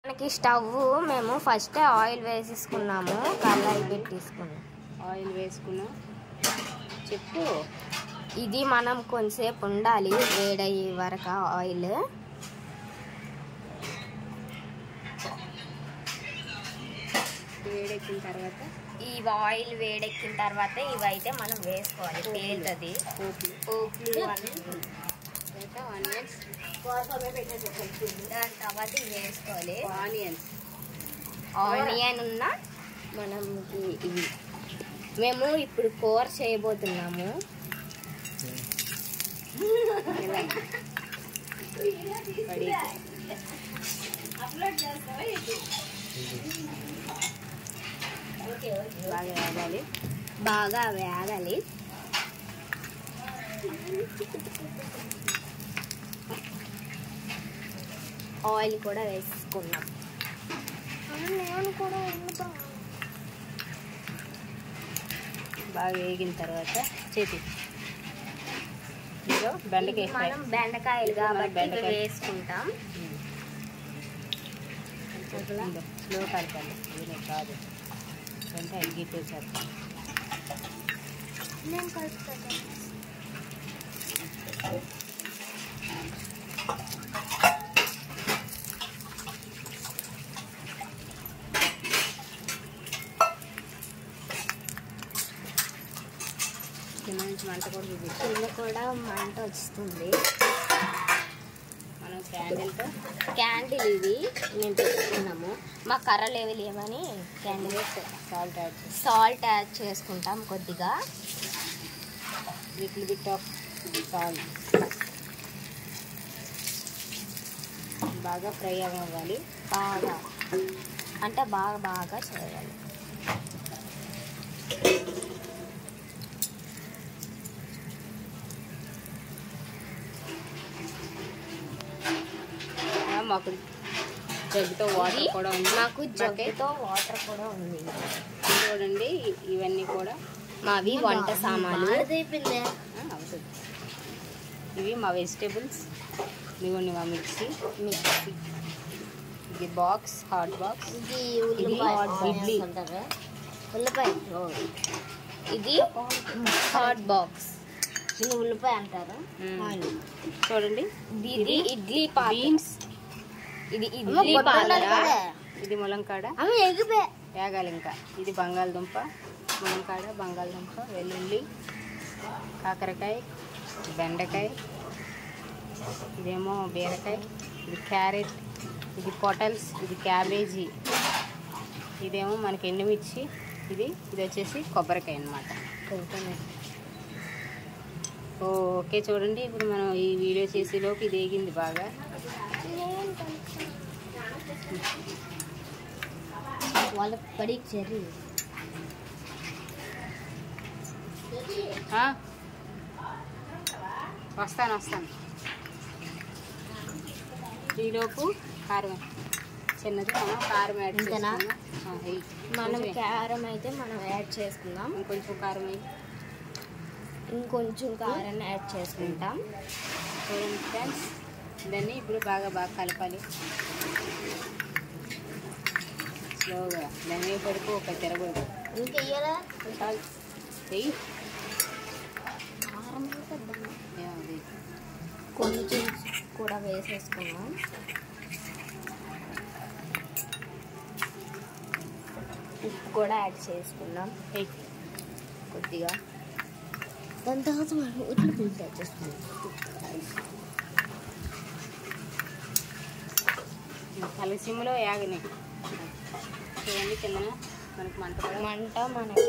మనకి స్టవ్ మేము first oil వేసేసుకున్నాము, కళాయి పెట్టేసుకున్నాం. ఆయిల్ వేసుకున్నాం. చెప్పు. ఇది మనం కొంచెంసేపు ఉండాలి వేడయ్యే వరకు ఆయిల్. వేడెక్కిన తర్వాత ఈ ఆయిల్ వేడెక్కిన తర్వాత ఇవైతే మనం వేసుకోవాలి. తేలుతుంది పోపులు ఆనియన్స్, దాని తర్వాత ఇవి వేసుకోవాలి. ఆనియన్ ఉన్న మనం ఇవి మేము ఇప్పుడు కూర చేయబోతున్నాము. బాగా వేగాలి. ఆయిల్ కూడా వేసుకున్నాం. బాగా వేగిన తర్వాత చేతి బెండకాయ మనం బెండకాయలు కాబట్టి వేసుకుంటాం. స్లో కలపాలి, ఇది కాదు అంటే అగ్గిపోసేస్తాం. నేను కలుపుతాను. కింద నుంచి మంట కూడా చూపిస్తాం. కింద కూడా మంట వస్తుంది. మనం క్యాండిల్ ఇవి మేము పెట్టుకున్నాము. మా కర్రలు ఏవి లేవని క్యాండిల్ సాల్ట్ యాడ్ చేసుకుంటాం. కొద్దిగా లిటిల్ బిట్ ఆఫ్ సాల్ట్. బాగా ఫ్రై అవ్వాలి. బాగా అంటే బాగా చేయాలి. మాకు జగ్గుతో వాటర్ కూడా ఉంది. మాకు జగ్గుతో వాటర్ కూడా ఉంది. చూడండి, ఇవన్నీ కూడా మావి వంట సామాన్లు. అవుతుంది. ఇవి మా వెజిటేబుల్స్. ఇదిగోండి మా మిక్సీ. ఇది బాక్స్, హాట్ బాక్స్. ఇది ఇడ్లీ. ఉల్లిపాయ. ఇది హాట్ బాక్స్. ఇది ఉల్లిపాయ అంటారు. చూడండి, ఇది ఇడ్లీ బీన్స్. ఇది ఇడ్లీ ఇది ములంకాడ వేగాలి. ఇంకా ఇది బంగాళదుంప, ములంకాడ, బంగాళదుంప, వెల్లుల్లి, కాకరకాయ, బెండకాయ, ఇదేమో బీరకాయ, ఇది క్యారెట్, ఇది పొటల్స్, ఇది క్యాబేజీ, ఇదేమో మనకి ఎండుమిర్చి, ఇది వచ్చేసి కొబ్బరికాయ అన్నమాట. ఓకే, చూడండి ఇప్పుడు మనం ఈ వీడియో చేసేలోపు ఇది వేగింది బాగా. వాళ్ళ పడికి చెర్రీ వస్తాను. ఈలోపు కారం చిన్నది మనం కారం యాడ్ చేసుకుందాం. మనం కారం అయితే మనం యాడ్ చేసుకుందాం. ఇంకొంచెం కారం ఇంకొంచెం కారం యాడ్ చేసుకుంటాం. చూడండి ఫ్రెండ్స్, దాన్ని ఇప్పుడు బాగా కలపాలి. స్లోగా దాని పడుకు ఒక తిరగదు. ఇంకెయ్యాలా? కొంచెం కూడా వేసేసుకున్నాం. ఉప్పు కూడా యాడ్ చేసుకున్నాం కొద్దిగా. దాని తర్వాత మనం ఉల్లి పులుసు యాడ్ చేసుకున్నాం. సిమ్లో యాగని చూడండి. కిందన మనకి మంట మనకి